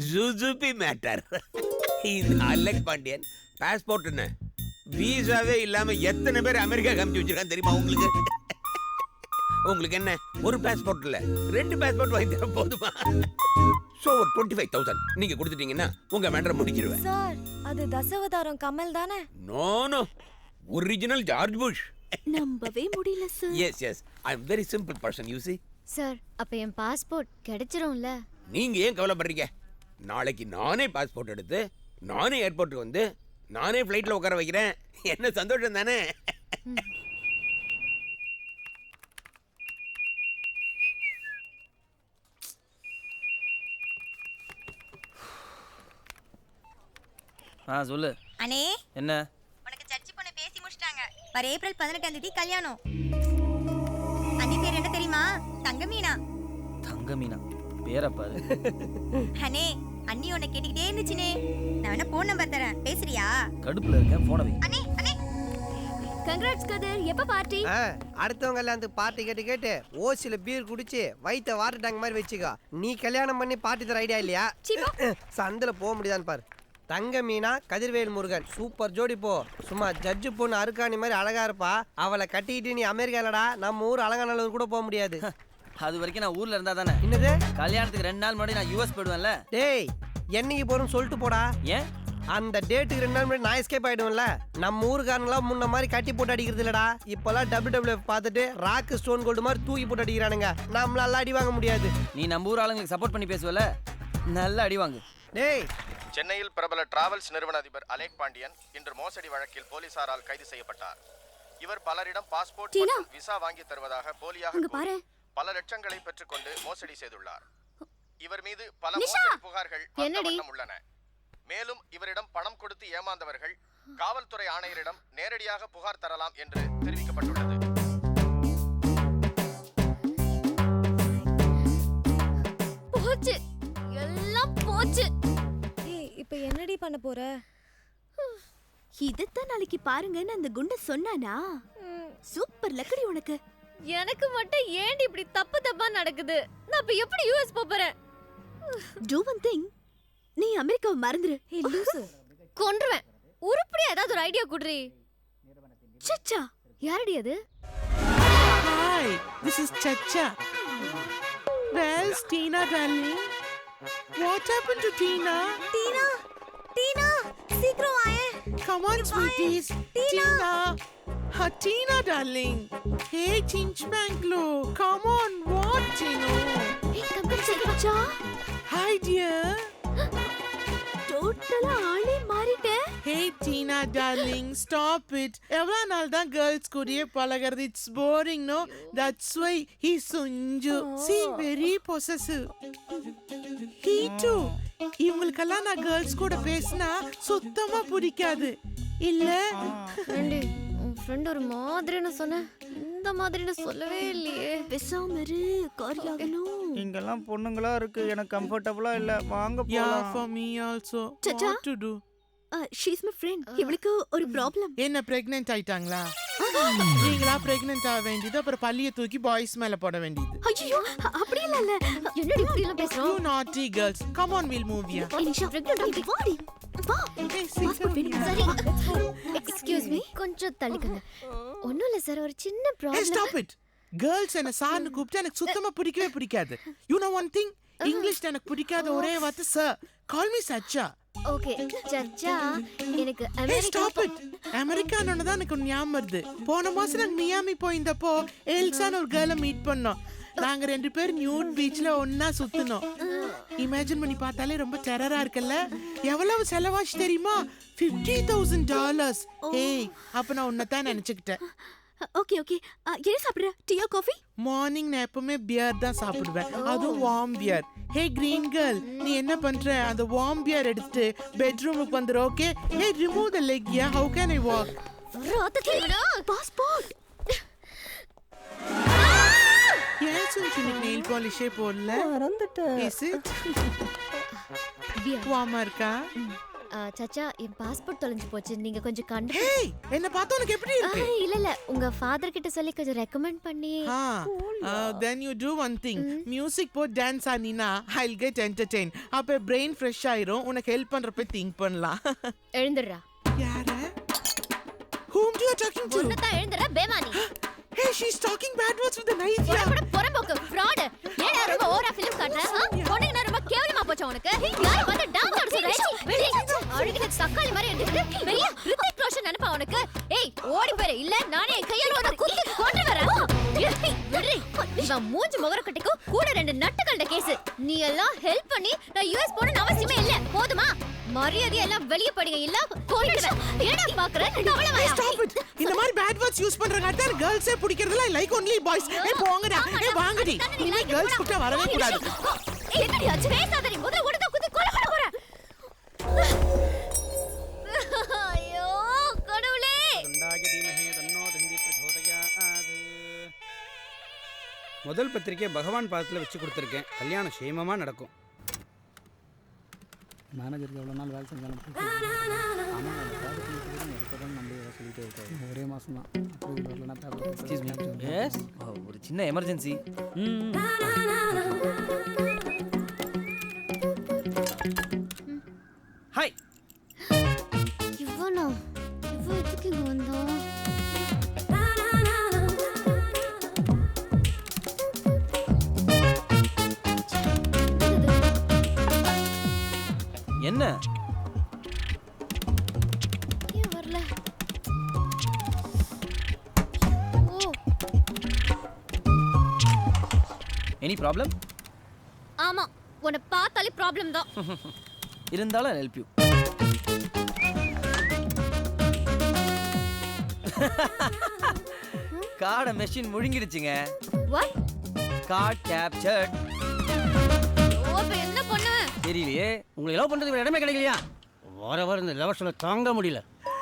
சுசுபி matter. Alec Pandian passport என்ன வீசாவே இல்லாம எத்தனை பேர் அமெரிக்கா காமிச்சு வச்சிருக்காங்க தெரியுமா உங்களுக்கு? உங்களுக்கு என்ன ஒரு பாஸ்போர்ட் இல்ல 2 பாஸ்போர்ட் வாங்கி தர போதுமா? சோ 25,000 நீங்க கொடுத்துட்டீங்கன்னா உங்க மேட்டரை முடிச்சிடுவேன். சார் அது தசவதாரம் கமல் தானே? No no, original George Bush. நம்பவே முடியல sir. Yes yes, I am very simple person you see. Sir அப்ப என் பாஸ்போர்ட் கிடைச்சிரும்ல? நீங்க ஏன் கவலைப்படுறீங்க? நாளைக்கு நானே பாஸ்போர்ட் எடுத்து நானே ஏர்போர்ட்டுக்கு வந்து நானே ஃப்ளைட்ல உட்கார வைக்கிறேன். என்ன சந்தோஷம் தானே? சொல்லு அண்ணே. என்ன? உனக்கு சர்ச்சு பொண்ணு பேசி முடிச்சிட்டாங்க. வர ஏப்ரல் 18ஆம் தேதி கல்யாணம். அண்ணி பேர் என்ன தெரியுமா? தங்கமீனா. தங்கமீனா பேரை பாரு. அண்ணே அண்ணி உன்னை கேட்டுக்கிட்டே இருந்துச்சுனே. நான் வேணா ஃபோன் நம்பர் தரேன், பேசுறியா? கடுப்புல இருக்கேன், போன வை. அண்ணே அண்ணே கங்க்ராட்ஸ் கதர். எப்ப பார்ட்டி? அடுத்தவங்க எல்லாம் அந்த பார்ட்டி கேட்டு ஓசில பீர் குடிச்சு வயிற்ற வாட்டர் டேங்க் மாதிரி வச்சுக்கோ. நீ கல்யாணம் பண்ணி பார்ட்டி தர ஐடியா இல்லையா? சந்தில போக முடியாதுன்னு பாரு. தங்க மீனா கதிர்வேல் முருகன் சூப்பர் ஜோடி. போ சும்மா ஜட்ஜு பொண்ணு அருக்காணி மாதிரி அழகா இருப்பா. அவளை கட்டிக்கிட்டு நீ அமெரிக்காலடா நம்ம ஊர் அலங்காநல்லூர் கூட போக முடியாது. அது வரைக்கும் நான் ஊர்ல இருந்தா தானே. என்னது? கல்யாணத்துக்கு 2 நாள் முன்னாடி நான் யூஎஸ் போயிடுவேன்ல. டேய் என்னைக்கு போறோம்னு சொல்லிட்டு போடா. ஏன்? அந்த டேட்டுக்கு 2 நாள் முன்னாடி நான் எஸ்கேப் ஆயிடுவேன்ல. நம்ம ஊருக்காரங்களாம் முன்ன மாதிரி கட்டி போட்டு அடிக்கிறது இல்லடா. இப்பெல்லாம் WWF பார்த்துட்டு ராக் ஸ்டோன் கோல்டு மாதிரி தூக்கி போட்டு அடிக்கிறானுங்க. நம்மளால அடி வாங்க முடியாது. நீ நம்ம ஊர் ஆளுங்களுக்கு சப்போர்ட் பண்ணி பேசுவல, நல்லா அடி வாங்கு. டேய் சென்னையில் பிரபல டிராவல்ஸ் நிறுவன அதிபர் அலெக் பாண்டியன் இன்று மோசடி வழக்கில் போலீசாரால் கைது செய்யப்பட்டார். இவர் பலரிடம் பாஸ்போர்ட் மற்றும் விசா வாங்கி தருவதாக போலியாக கூறி பல லட்சங்களை பெற்றுக்கொண்டு மோசடி செய்துள்ளார். இவர் மீது பல மோசடி புகார்கள் உள்ளன. மேலும் இவரிடம் பணம் கொடுத்து ஏமாந்தவர்கள் காவல்துறை ஆணையரிடம் நேரடியாக புகார் தரலாம் என்று தெரிவிக்கப்பட்டுள்ளது. போச்சு, எல்லாம் போச்சு. இப்ப என்னடி பண்ண போற? இதத்தான் நாளைக்கு பாருங்கன்னு அந்த குண்ட சொன்னானா? சூப்பர் லக்கடி உனக்கு. எனக்கு மட்டும் ஏன்டி இப்படி தப்பா நடக்குது? நான் இப்ப எப்படி யுஎஸ் போறேன்? Do one thing. நீ அமெரிக்காவை மறந்துரு. லூசு, கொன்றுவேன். உருப்படியா ஏதாவது ஒரு ஐடியா குடுறி. சச்சா யாரடி அது? Hi, this is Chacha. Where's Tina, darling? What happened to Tina? Tina, Tina, சீக்கிரம் வாயே. Come on, sweeties. Tina. Tina, darling. Hey, Chinch Banglo. Come on, what, Tino? Hey, come on, Chacha. Hi, dear. டோட்டலா ஆளே மாறிட்ட. Hey, Tina, darling. Stop it. எவ்வளவு நாள் தான் girls கூடயே பழகிறது? It's boring, no? That's why he's Sunju. See, very possessive. He too. இவங்களுக்கெல்லாம் நான் girls கூட பேசினா சுத்தமா பிடிக்காது இல்ல? உன் ஃப்ரெண்ட் ஒரு மாதிரின்னு சொன்ன, இந்த மாதிரின்னு சொல்லவே இல்லையே. பேசாம இரு, காரியாகணும். இங்கெல்லாம் பொண்ணுங்களா இருக்கு, எனக்கு கம்ஃபர்ட்டபிளா இல்ல. வாங்க போலாம். Yeah, for me also. Chacha. What to do? She's my friend. இவளுக்கு ஒரு ப்ராப்ளம். என்ன பிரெக்னன்ட் ஆயிட்டாங்களா? நீங்களா பிரெக்னன்ட் ஆக வேண்டியது, அப்புறம் பள்ளியை தூக்கி பாய்ஸ் மேல போட வேண்டியது. ஐயோ அப்படி இல்ல. என்னடி இப்படி எல்லாம் பேசுறோம்? You naughty girls. Come on, we'll move here. Nisha pregnant ஆகி வாடி. வா. பாஸ்போர்ட் வேணும். சரி. எக்ஸ்கியூஸ் மீ, கொஞ்சம் தள்ளிக்கங்க. ஒண்ணும் இல்ல சார், ஒரு சின்ன Hey, problem. stop it. Girls என்ன சார்னு கூப்பிட்டு எனக்கு சுத்தமா பிடிக்கவே பிடிக்காது. You know one thing? இங்கிலீஷ்ல எனக்கு பிடிக்காத ஒரே வார்த்தை sir. Call me Sacha. Okay, Sacha. எனக்கு Hey, அமெரிக்கா stop it. அமெரிக்கானோட தான் எனக்கு ஞாபகம் வருது. போன மாசம் நாங்க மியாமி போயிருந்தப்போ எல்சான்னு ஒரு கேர்ளை மீட் பண்ணோம். நாங்க 2 பேர் நியூட் பீச்ல ஒன்னா சுத்தினோம். இமேஜின் பண்ணி பார்த்தாலே ரொம்ப டெரரா இருக்குல்ல? எவ்வளவு செலவாச்சு தெரியுமா? $50,000. ஏய், அப்ப நான் உன்னதான் நினைச்சுக்கிட்டேன். ஓகே என்ன சாப்பிடுற? டீயா காஃபி? மார்னிங் நான் எப்பவுமே பியர் தான் சாப்பிடுவேன், அதுவும் வார்ம் பியர். ஹே கிரீன் கேர்ள், நீ என்ன பண்ற? அந்த வார்ம் பியர் எடுத்து பெட்ரூமுக்கு வந்துரு. Okay? Hey, remove the leg. Yeah, how can I walk? Passport. ஏன் சும்மா நெயில் பாலிஷே போடல? மறந்துட்டேன். இஸ் இட் வார்மா இருக்கா? சச்சா என் பாஸ்போர்ட் தொலைஞ்சு போச்சு நீங்க கொஞ்சம் கண்டு ஏய் என்ன பார்த்தா உனக்கு எப்படி இருக்கு? இல்ல உங்க ஃாதர் கிட்ட சொல்லி கொஞ்சம் ரெக்கமெண்ட் பண்ணி then you do one thing. Music போட் டான்ஸ் ஆனினா I'll get entertained. அப்ப brain fresh ஆயிரும். உனக்கு ஹெல்ப் பண்றப்ப think பண்ணலாம். எழுந்துறா. யார? Whom you are talking to? உன்னதான் எழுந்துறா பேமானி. Hey, she's talking bad words with the knife. பொறம்போக்கு fraud. ஏடா ரொம்ப ஓவரா ஃபிலிம் காட்ற? பொண்ணுங்க ரொம்ப கேவலமா போச்சு உனக்கு. யாரை வந்து டான்ஸ் ஆட சொல்ற? வெளிய அழுகின சக்காளி மாதிரி எடுத்துட்டு வெளிய ரித்திக் ரோஷன் நினைப்பா உனக்கு. ஏய் ஓடி போற இல்ல நானே என் கையால உன்னை குத்தி கொன்று வரேன். ஏய் விடுறி. இவன் மூஞ்சி முகர கட்டிக்கு கூட 2 நட்டுக்கல்ட கேஸ். நீ எல்லாம் ஹெல்ப் பண்ணி நான் யுஎஸ் போகணும்னு அவசியமே இல்ல. போதுமா? மரியாதை எல்லாம் வெளிய படிங்க இல்ல கொன்னுடுவேன். ஏடா பாக்குற? கவலமா. Stop it. இந்த மாதிரி bad words யூஸ் பண்றங்க தான் girls பிடிக்கிறதுல like only boys. ஏய் போங்கடா. ஏய் வாங்கடி. இனிமே girls கிட்ட வரவே கூடாது. என்னடி ஆச்சு? பேசாத நீ முதல்ல உடனே குத்தி கொலை பண்ண போற. ஐயோ கடவுளே. முதல் பத்திரிக்கை பகவான் பாதத்தில் வச்சு கொடுத்துருக்கேன். கல்யாணம் சேமமா நடக்கும். மேனேஜருக்கு எவ்வளோ நாள் வேலை செஞ்சாலும் ஒரே மாதம் தான். எஸ் ஒரு சின்ன எமர்ஜென்சி. ஹாய். இவனா இவன் எதுக்கு இங்க வந்தான்? என்ன ஏன் வரல? ஓ எனி ப்ராப்ளம்? ஆமா உன்னை பார்த்தாலே ப்ராப்ளம் தான். இருந்தாலும் I'll help you. கார்டை மெஷின் முழுங்கிடுச்சுங்க. வாட்? Card captured. ஓ இப்ப என்ன பண்ண? தெரியலையே. உங்களுக்கு லவ் பண்றதுக்கு இடமே கிடைக்கலையா? வர இந்த லவர்ஸ்ல தாங்க முடியல.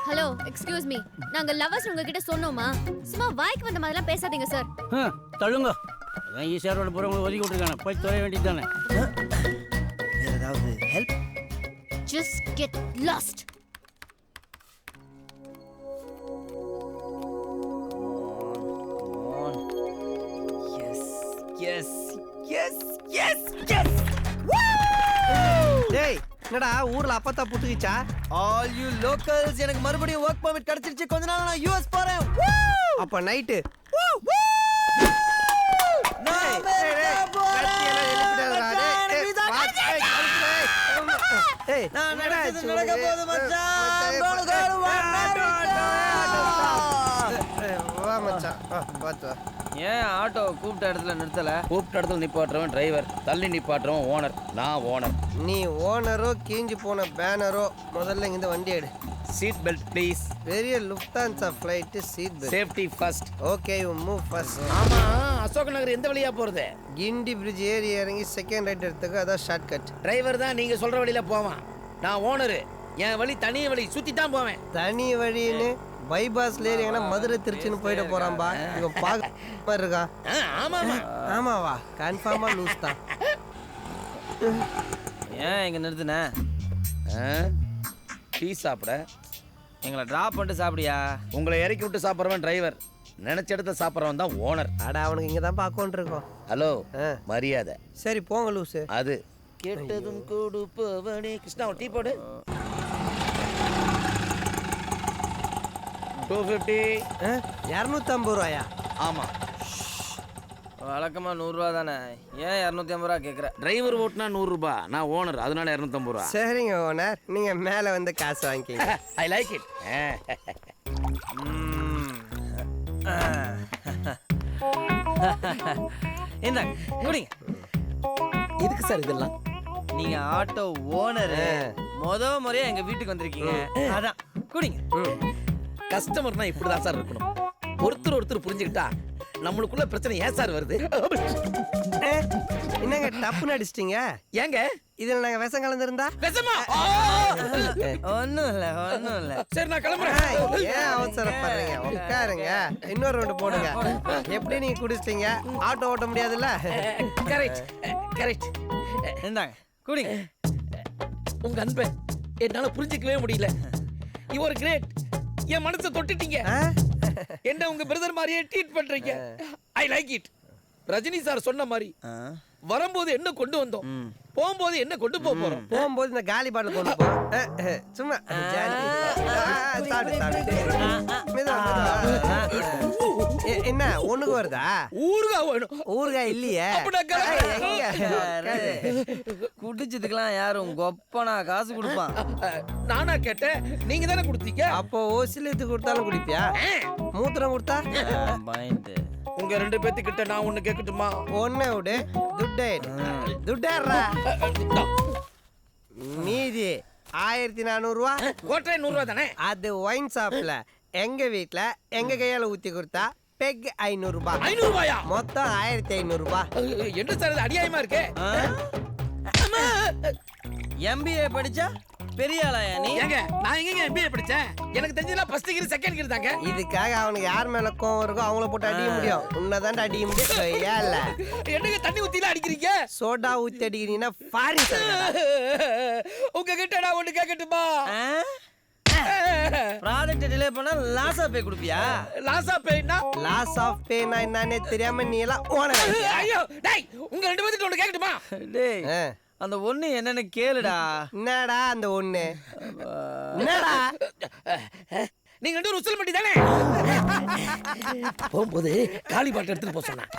ஹலோ எக்ஸ்கியூஸ் மீ நாங்க லவர்ஸ் உங்ககிட்ட சொன்னோமா? சும்மா வாய்க்கு வந்த மாதிரிலாம் பேசாதீங்க சார். தள்ளுங்க. அதான் ஈஸியாக ரோடு போகிறவங்களை ஒதுக்கி விட்டுருக்காங்க. போய் தொலை வேண்டியது தானே. வேற ஏதாவது help? Just get lost. Yes, yes, yes, yes. டேய் என்னடா ஊர்ல அப்பத்தா புட்டுக்கிச்சா? All you locals எனக்கு மறுபடியும் work permit கிடைச்சிருச்சு. கொஞ்ச நாள் நான் US போறேன். அப்ப நைட்டு ஏன் ஆட்டோ கூப்பிட்ட இடத்துல நிறுத்தல? கூப்பிட்ட இடத்துல நிப்பாட்டுறவன் டிரைவர், தள்ளி நிப்பாட்டுறவன் ஓனர். நான் ஓனர். நீ ஓனரோ கீஞ்சு போன பேனரோ முதல்ல இங்க வண்டி எடு. Seat belt please. பெரிய Lufthansa flight seat belt. Safety first. Okay you move first. ஆமா அசோக் நகர் எந்த வழியா போறது? கிண்டி பிரிட்ஜ் ஏறி இறங்கி செகண்ட் ரைட் எடுத்துக்க அதான் ஷார்ட் கட். டிரைவர் தான் நீங்க சொல்ற வழியில போவான். நான் ஓனர். என் வழி தனி வழி சுத்தி தான் போவேன். தனி வழின்னு பைபாஸ்ல ஏறி எங்கன்னா மதுரை திருச்சின்னு போயிட போறான்பா. இவன் பாக்க மாதிரி இருக்கான். ஆமா ஆமாவா கன்ஃபார்மா லூஸ் தான். ஏன் இங்க நிறுத்துன? டீ சாப்பிட எங்களை டிராப் பண்ணிட்டு சாப்பிடியா? உங்களை இறக்கி விட்டு சாப்பிட்றவன் டிரைவர், நினைச்ச இடத்த சாப்பிட்றவன் தான் ஓனர். அட அவனுக்கு இங்க தான் அக்கௌண்ட் இருக்கும். ஹலோ மரியாதை. சரி போங்க லூசு. அது கேட்டதும் கொடுப்பவனே. கிருஷ்ணா ஒரு டீ போடு. 250. 250 ரூபாயா? ஆமா வழக்கமா 100 ரூபா தானே. ஏன் 250 ரூபா கேட்குற? டிரைவர் ஓட்டுனா 100 ரூபா, நான் ஓனர், அதனால 250 ரூபா. சரிங்க ஓனர், நீங்க மேல வந்து காசு வாங்கிக்கிங்க. I like it. என்ன குடிங்க. எதுக்கு சார் இதெல்லாம்? நீங்க ஆட்டோ ஓனர், முறையா எங்க வீட்டுக்கு வந்திருக்கீங்க, அதான் குடிங்க. கஸ்டமர்னா இப்படிதான் சார் இருக்கணும். ஒருத்தர் புரிஞ்சுக்கிட்டா நம்மளுக்குள்ள பிரச்சனை ஏன் சார் வருது? என்னங்க டப்புன்னு அடிச்சிட்டீங்க? ஏங்க இதுல நாங்க விஷம் கலந்துருந்தா? விஷமா? ஒண்ணும் இல்ல. சரி நான் கிளம்புறேன். ஏன் அவசரப்படுறீங்க? உட்காருங்க, இன்னொரு ரவுண்ட் போடுங்க. எப்படி நீங்க குடிச்சிட்டீங்க, ஆட்டோ ஓட்ட முடியாதுல்ல? கரெக்ட். இந்தாங்க குடிங்க. உங்க அன்பை என்னால புரிஞ்சுக்கவே முடியல. You are great. என் மனசை தொட்டுட்டீங்க. என்ன உங்க பிரதர் மாதிரியே ட்ரீட் பண்றீங்க. ஐ லைக் இட். ரஜினி சார் சொன்ன மாதிரி வரும்போது என்ன கொண்டு வந்தோம், போகும்போது என்ன கொண்டு போக போறோம். போகும்போது இந்த காலி பாட்டில் கொண்டு போ. சும்மா என்ன ஒண்ணுக்கு வருதா? ஊருகா வேணும். ஊறுகாய் இல்லையே. குடிச்சதுக்கெல்லாம் யாரும் கொப்பனா காசு கொடுப்பான்? நானா கேட்டேன், நீங்க தானே கொடுத்தீங்க. அப்போ ஓசிலத்து கொடுத்தாலும் குடிப்பியா? மூத்திரம் கொடுத்தா? உங்க 2 பேத்துக்கிட்ட நான் ஒண்ணு கேட்கட்டுமா? ஒண்ணு விடு. துட்டேறா. மீதி 1400 ரூபா. கோட்டை 100 ரூபா தானே? அது ஒயின் ஷாப்ல. எங்க வீட்ல எங்க கையால ஊத்தி கொடுத்தா பெக் 500 ரூபாய். 500 ரூபாயா? மொத்தம் 1500 ரூபாய். என்ன சார் இது அநியாயமா இருக்கு? MBA படிச்சா பெரிய ஆளாயா நீ? ஏங்க நான் எங்க MBA படிச்சேன்? எனக்கு தெரிஞ்சதெல்லாம் ஃபர்ஸ்ட் டிகிரி செகண்ட் டிகிரி தாங்க. இதுக்காக அவனுக்கு யார் மேல கோவம் இருக்கோ அவங்கள போட்டு அடிக்க முடியும். உன்னதான்டா அடிக்க முடியும். ஏல்ல என்னங்க தண்ணி ஊத்தில அடிக்கிறீங்க? சோடா ஊத்தி அடிக்கிறீங்கன்னா ஃபாரின் சார். உங்ககிட்ட நான் ஒண்ணு கேட்கட்டுமா? ப்ராடக்ட் டிலே பண்ணா லாஸ் ஆஃப் பே கொடுப்பியா? லாஸ் ஆஃப் பேனா? லாஸ் ஆஃப் பேனா என்னன்னே தெரியாம நீ எல்லாம் ஓனர். ஐயோ டேய், உங்க 2 பேத்துக்கு ஒண்ணு கேட்கட்டுமா? டேய் அந்த ஒண்ணு என்னன்னு கேளுடா. என்னடா அந்த ஒண்ணு? என்னடா நீங்க 2 பேரும் உசல் பண்ணி தானே போகும்போது காலி பாட்டு எடுத்துட்டு போக சொன்னேன்.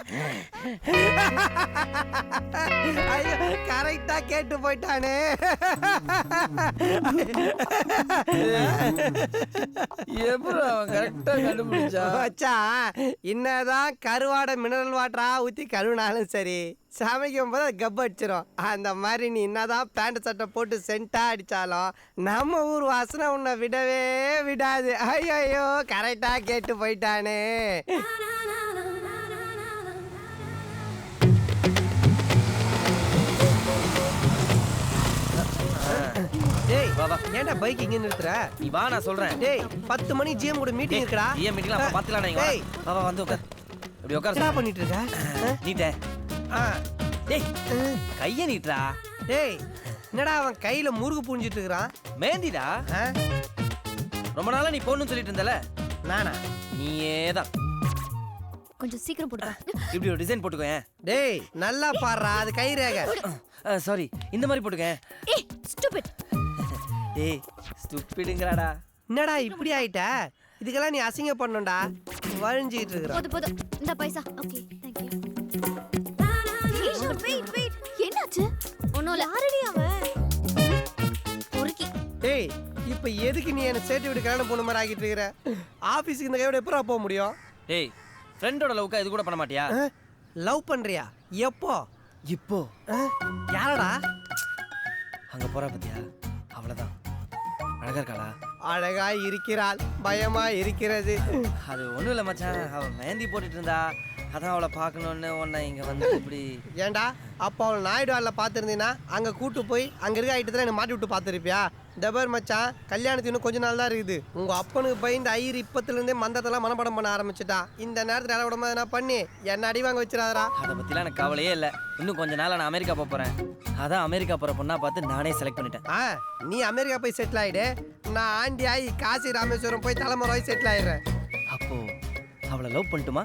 ஐயோ கரெக்டா கேட்டு போயிட்டானே. எப்படி அவன் கரெக்டா கண்டுபிடிச்சா? மச்சான் என்னதான் கருவாடை மினரல் வாட்டரா ஊத்தி கழுவினாலும் சரி, சமைக்கும் போது கப்பு அடிச்சிடும். அந்த மாதிரி நீ என்னதான் பேண்ட் சட்டை போட்டு சென்டா அடிச்சாலும் நம்ம ஊர் வாசனை உன்னை விடவே விடாது. ஐயோ கரெக்டா கேட்டு போயிட்டானே. டேய் ஏன்டா பைக் இங்க நிறுத்துற? நீ வா நான் சொல்றேன். டேய் 10 மணி ஜிஎம் கூட மீட்டிங் இருக்குடா. ஜிஎம் மீட்டிங்ல அப்ப பாத்துக்கலாம். நீங்க டேய் வா வா வந்து உட்கார். இப்படி உட்கார். என்ன பண்ணிட்டு இருக்க? நீட்டே. டேய் கைய நீட்றா. டேய் என்னடா அவன் கையில முறுகு புஞ்சிட்டு இருக்கான்? மேந்திடா. ரொம்ப நாளா நீ போன்னு சொல்லிட்டு இருந்தல. நானா? நீயே தான். கொஞ்சம் சீக்கிரம் போடுடா. இப்படி ஒரு டிசைன் போட்டுக்கோ. டேய் நல்லா பாடுறா, அது கை ரேகை. சாரி இந்த மாதிரி போட்டுக்க. ஏய் ஸ்டூபிட். டேய் ஸ்டூபிட்ங்கறாடா. என்னடா இப்படி ஆயிட்ட? இதுக்கெல்லாம் நீ அசிங்க பண்ணணும்டா. வழிஞ்சிட்டு இருக்கற. போடு இந்த பைசா. Okay thank you. வெயிட் என்னாச்சு? ஒண்ணும் இல்ல. யாரடி அவன்? பொறுக்கி. டேய் இப்போ எதுக்கு நீ என்ன சேட்டு விட்டு கல்யாணம் போன மாதிரி ஆகிட்டு இருக்கற? ஆபீஸ்க்கு இந்த கையோட எப்பறா போக முடியும்? டேய் ஃப்ரெண்டோட லவ்க்கா இது கூட பண்ண மாட்டியா? லவ் பண்றியா? எப்போ? இப்போ. யாரடா? அங்க போறா பத்தியா? அவ்வளவுதான். அழகா இருக்காளா? அழகா இருக்கிறாள், பயமா இருக்கிறது. அது ஒண்ணும் இல்ல மச்சான், அவ மெஹந்தி போட்டுட்டு இருந்தா, அதான் அவளை பார்க்கணும்னு உன்னை இங்க வந்து இப்படி. ஏன்டா அப்போ அவளை நாயுடு ஆள்ல பார்த்துருந்தீங்கன்னா அங்கே கூட்டு போய் அங்கே இருக்க ஐட்டத்தில் என்னை மாட்டி விட்டு பார்த்துருப்பியா? டபர் மச்சான் கல்யாணத்துக்கு இன்னும் கொஞ்ச நாள் தான் இருக்குது. உங்கள் அப்பனுக்கு பயந்து ஐயர் இப்பத்துலேருந்தே மந்தத்தெல்லாம் மனப்படம் பண்ண ஆரம்பிச்சுட்டான். இந்த நேரத்தில் இட விடாம என்ன பண்ணி என்ன அடி வாங்க வச்சிடாதரா? அதை பற்றிலாம் எனக்கு கவலையே இல்லை. இன்னும் கொஞ்ச நாள் நான் அமெரிக்கா போகிறேன். அதான் அமெரிக்கா போகிற பொண்ணா பார்த்து நானே செலக்ட் பண்ணிட்டேன். நீ அமெரிக்கா போய் செட்டில் ஆகிடு, நான் ஆண்டி ஆகி காசி ராமேஸ்வரம் போய் தலைமுறை செட்டில் ஆயிடுறேன். அப்போ அவளை லவ் பண்ணட்டுமா?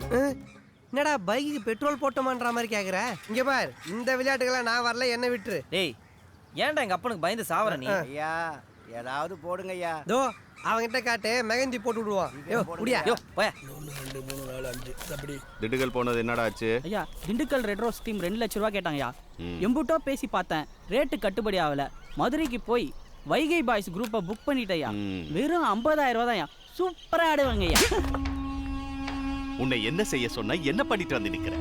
என்னடா பைக்கு பெட்ரோல் போட்டோமான்ற மாதிரி கேக்குற? இங்க பார், இந்த விளையாட்டுக்கெல்லாம் நான் வரல, என்ன விட்டுரு. டேய் ஏன்டா எங்க அப்பனுக்கு பயந்து சாவற நீ? ஐயா ஏதாவது போடுங்க ஐயா. தோ அவங்கிட்ட காட்டு, மெகந்தி போட்டு விடுவான். யோ குடியா. யோ போய். 1 2 3 4 5 அப்படி. திண்டுக்கல் போனது என்னடா ஆச்சு? ஐயா திண்டுக்கல் ரெட் ரோஸ் டீம் 2 லட்ச ரூபா கேட்டாங்கய்யா. எம்புட்டோ பேசி பார்த்தேன், ரேட்டு கட்டுப்படி ஆகல. மதுரைக்கு போய் வைகை பாய்ஸ் குரூப்பை புக் பண்ணிட்டேயா. வெறும் 50,000 ரூபா தான். சூப்பரா ஆடுவாங்கய்யா. உன்னை என்ன செய்ய சொன்ன, என்ன பண்ணிட்டு வந்து நிக்கிற?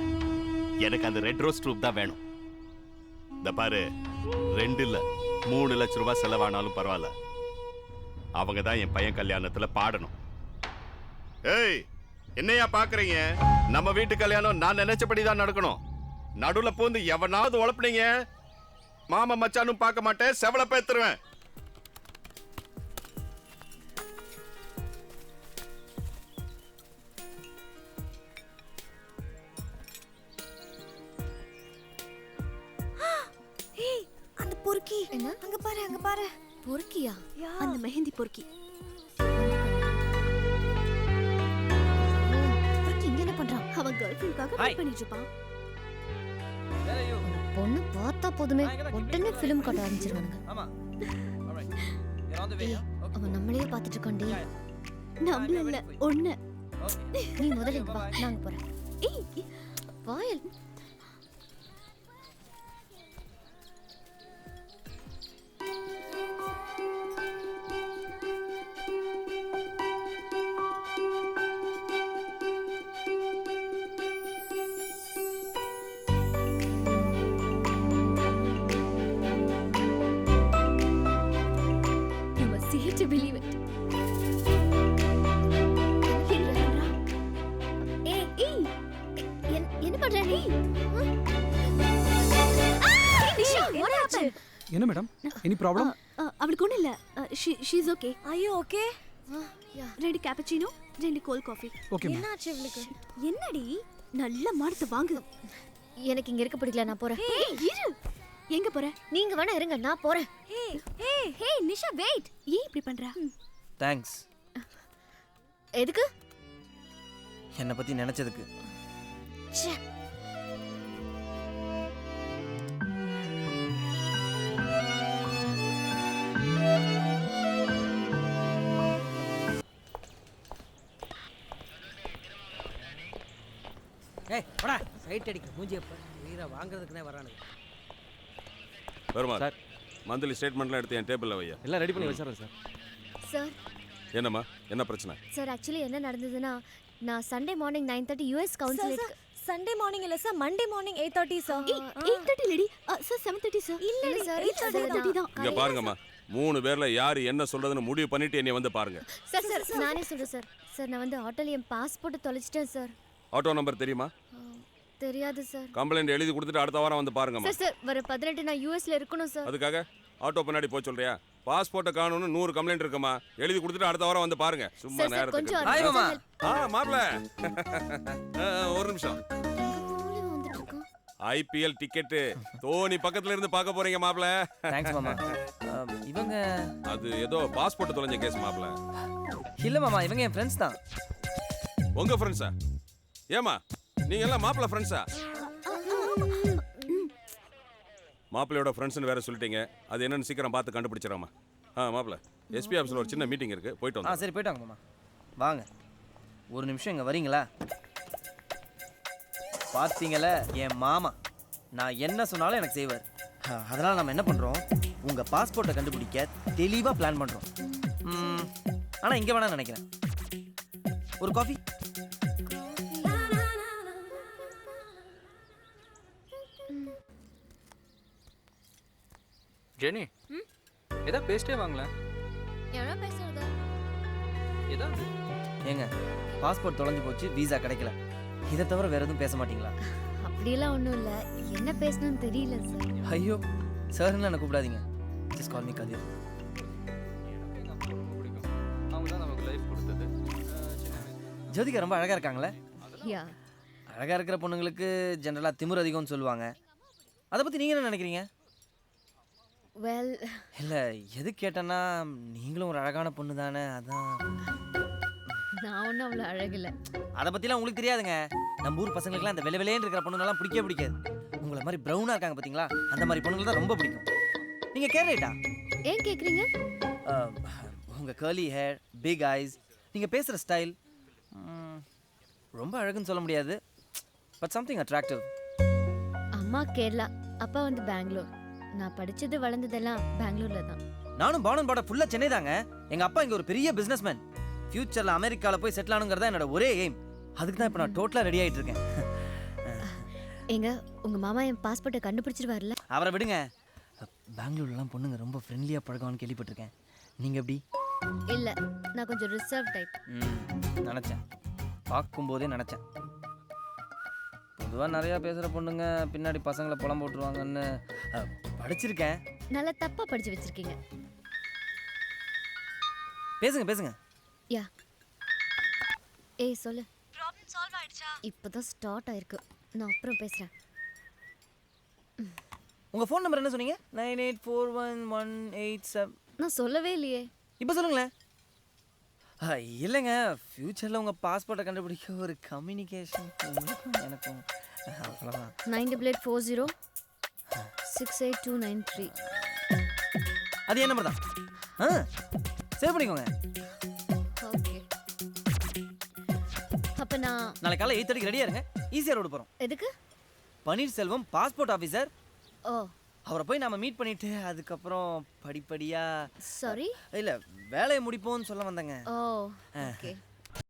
எனக்கு அந்த ரெட் ரோஸ் ட்ரூப் தான் வேணும். இந்த பாரு, 2 இல்ல 3 லட்ச ரூபாய் செலவானாலும் பரவாயில்ல. அவங்க தான் என் பையன் கல்யாணத்துல பாடணும். ஏய் என்னையா பாக்குறீங்க? நம்ம வீட்டு கல்யாணம் நான் நினைச்சபடி தான் நடக்கணும். நடுவுல போந்து எவனாவது உழப்புனீங்க, மாமா மச்சானும் பார்க்க மாட்டேன், செவல பேத்துருவேன். அந்த பொறுக்கி என்ன? அங்க அங்க பாரு பொறுக்கியா? அந்த மெஹந்தி பொறுக்கி. பொறுக்கி இங்க என்ன பண்றான்? அவன் கேர்ள் ஃப்ரெண்டுக்காக வெயிட் பண்ணிட்டு இருப்பான். பொண்ணு பார்த்தா போதுமே உடனே ஃபிலிம் காட்ட ஆரம்பிச்சிருவானுங்க. ஆமா. ஆல்ரைட். யூ ஆன் தி வே. அவன் நம்மளையே பார்த்துட்டு இருக்கான்டி. நம்மள இல்ல ஒண்ணு. நீ முதல்ல இங்க வா, நான் அங்க போறேன். ஏய் வாயல். You must see it to believe it. என்ன பண்ற நீ? Nisha, what happened? என்ன மேடம் எனி ப்ராப்ளம்? அவளுக்கு ஒண்ணும் இல்ல. she is okay. Are you okay? ரெண்டு cappuccino, ரெண்டு cold coffee. Okay ma'am. என்னாச்சு இவளுக்கு? என்னடி நல்ல மாடத்தை வாங்கு. எனக்கு இங்க இருக்க பிடிக்கல, நான் போறேன். ஏய் இரு. எங்க போற? நீங்க வேணா இருங்க, நான் போறேன். ஹே நிஷா வெயிட். ஏன் இப்படி பண்ற? தேங்க்ஸ். எதுக்கு? என்னை பத்தி நினைச்சதுக்கு. ச்சே. ஏய் போடா சைட் அடிக்க மூஞ்சிய பாரு. வீர வாங்குறதுக்குனே வரானுங்க. வருமா சார் மந்த்லி ஸ்டேட்மெண்ட்லாம் எடுத்து என் டேபிளில் வையா. எல்லாம் ரெடி பண்ணி வச்சிடுறேன் சார். சார் என்னம்மா என்ன பிரச்சனை? சார் ஆக்சுவலி என்ன நடந்ததுன்னா நான் Sunday morning 9:30 US consulate. Sunday morning இல்ல சார், மண்டே மார்னிங் 8:30 சார். 8:30 லேடி. Sir 7:30 sir. இல்ல சார் 8:30 தான். இங்க பாருங்கம்மா 3 பேர்ல யாரு என்ன சொல்றதுன்னு முடிவு பண்ணிட்டு என்னை வந்து பாருங்க. சார் சார் நானே சொல்றேன் சார். சார் நான் வந்து ஆட்டோல என் பாஸ்போர்ட் தொலைச்சிட்டேன் சார். ஆட்டோ நம்பர் தெரியுமா? தெரியாது சார். கம்ப்ளைண்ட் எழுதி கொடுத்துட்டு அடுத்த வாரம் வந்து பாருங்கம்மா. சார் சார் வர 18 நான் யுஎஸ்ல இருக்கணும் சார். அதுக்காக ஆட்டோ பின்னாடி போய் சொல்றியா? பாஸ்போர்ட்டை காணும்னு 100 கம்ப்ளைண்ட் இருக்குமா. எழுதி கொடுத்துட்டு அடுத்த வாரம் வந்து பாருங்க. சும்மா நேரத்துக்கு. ஹாய் மாமா. மாப்ள ஒரு நிமிஷம். ஐபிஎல் டிக்கெட் தோனி பக்கத்துல இருந்து பார்க்க போறீங்க மாப்ள. தேங்க்ஸ் மாமா. இவங்க அது ஏதோ பாஸ்போர்ட் தொலைஞ்ச கேஸ் மாப்ள. இல்ல மாமா, இவங்க என் ஃப்ரெண்ட்ஸ் தான். உங்க ஃப்ரெண்ட்ஸா? ஏமா நீங்க எல்லாம் மாப்ள ஃப்ரெண்ட்ஸா? மாப்பிள்ளையோட ஃப்ரெண்ட்ஸ்னு வேற சொல்லிட்டீங்க. அது என்னன்னு சீக்கிரம் பார்த்து கண்டுபிடிச்சிடறாமா. மாப்பிள்ள எஸ்பி ஆஃபீஸில் ஒரு சின்ன மீட்டிங் இருக்கு, போயிட்டு வந்து. சரி போயிட்டு வாங்க மாமா. வாங்க ஒரு நிமிஷம் இங்கே வரீங்களா? பார்த்தீங்களே என் மாமா, நான் என்ன சொன்னாலும் எனக்கு செய்வார். அதனால் நம்ம என்ன பண்ணுறோம், உங்கள் பாஸ்போர்ட்டை கண்டுபிடிக்க தெளிவாக பிளான் பண்ணுறோம். ஆனால் இங்கே வேணாம் நினைக்கிறேன். ஒரு காஃபி? ஜெனி ஏதா பேசிட்டே வாங்களேன். என்ன பேசுறது? ஏதாவது ஏங்க பாஸ்போர்ட் தொலைஞ்சு போச்சு, வீசா கிடைக்கல, இதை தவிர வேற எதுவும் பேச மாட்டீங்களா? அப்படிலாம் ஒன்றும் இல்லை, என்ன பேசணும்னு தெரியல சார். ஐயோ சார்ன்னு என்ன கூப்பிடாதீங்க, ஜஸ்ட் கால் மீ கதிர். அவங்க தான் நமக்கு லைஃப் கொடுத்தது. ஜோதிகா ரொம்ப அழகாக இருக்காங்களே. யா அழகாக இருக்கிற பொண்ணுங்களுக்கு ஜென்ரலாக திமிர் அதிகம்னு சொல்லுவாங்க. அதை பற்றி நீங்கள் என்ன நினைக்கிறீங்க? வெல் இல்லை எது கேட்டேன்னா, நீங்களும் ஒரு அழகான பொண்ணு தானே, அதான். நான் ஒன்றும் அவ்வளோ அழகில்லை. அதை பற்றிலாம் உங்களுக்கு தெரியாதுங்க. நம்ம ஊர் பசங்களுக்குலாம் அந்த வெள்ளைன்னு இருக்கிற பொண்ணுங்கெல்லாம் பிடிக்கவே பிடிக்காது. உங்களை மாதிரி ப்ரௌனாக இருக்காங்க பார்த்தீங்களா, அந்த மாதிரி பொண்ணுங்களை தான் ரொம்ப பிடிக்கும். நீங்கள் கேரேட்டா? ஏன் கேட்குறீங்க? உங்கள் கர்லி ஹேர், பிக் ஐஸ், நீங்கள் பேசுகிற ஸ்டைல் ரொம்ப அழகுன்னு சொல்ல முடியாது, பட் சம்திங் அட்ராக்டிவ். அம்மா கேரளா, அப்பா வந்து பெங்களூர். நான் படிச்சது வளர்ந்ததெல்லாம் பெங்களூர்ல தான். நானும் பாடன் பாட ஃபுல்லாக சென்னை தாங்க. எங்கள் அப்பா இங்கே ஒரு பெரிய பிஸ்னஸ்மேன். ஃபியூச்சரில் அமெரிக்காவில் போய் செட்டில் ஆகணுங்கிறதா என்னோட ஒரே எய்ம். அதுக்கு தான் இப்போ நான் டோட்டலாக ரெடி ஆகிட்டு இருக்கேன். எங்க உங்க மாமா என் பாஸ்போர்ட்டை கண்டுபிடிச்சிருவார்ல? அவரை விடுங்க. பெங்களூர்லாம் பொண்ணுங்க ரொம்ப ஃப்ரெண்ட்லியாக பழகுவான்னு கேள்விப்பட்டிருக்கேன். நீங்கள் எப்படி? இல்லை, நான் கொஞ்சம் ரிசர்வ் டைப். நினச்சேன், பார்க்கும்போதே நினச்சேன். பொதுவாக நிறையா பேசுகிற பொண்ணுங்க பின்னாடி பசங்களை புலம் போட்டுருவாங்கன்னு படிச்சிருக்கேன். நல்லா தப்பாக படிச்சு வச்சிருக்கீங்க. பேசுங்க பேசுங்க. யா ஏய் சொல்லு. ப்ராப்ளம் சால்வ் ஆயிடுச்சா? இப்போதான் ஸ்டார்ட் ஆயிருக்கு, நான் அப்புறம் பேசுகிறேன். உங்கள் ஃபோன் நம்பர் என்ன சொன்னீங்க? 984118 நான் சொல்லவே இல்லையே. இப்போ சொல்லுங்களேன். இல்லைங்க, ஃப்யூச்சரில் உங்கள் பாஸ்போர்ட்டை கண்டுபிடிக்க ஒரு கம்யூனிகேஷன் எனக்கும் அவ்வளோதான். 9840-68293. அது என் நம்பர் தான். சேவ் பண்ணிக்கோங்க. ஓகே. அப்போ நான் நாளை காலை 8:30 ரெடியாக இருங்க. ஈஸியாக ரோடு போகிறோம். எதுக்கு? Panneerselvam passport officer. ஓ, அவரை போய் நாம மீட் பண்ணிட்டு அதுக்கப்புறம் படிப்படியா சாரி இல்லை வேலையை முடிப்போம்னு சொல்ல வந்தேங்க. ஓ, ஓகே.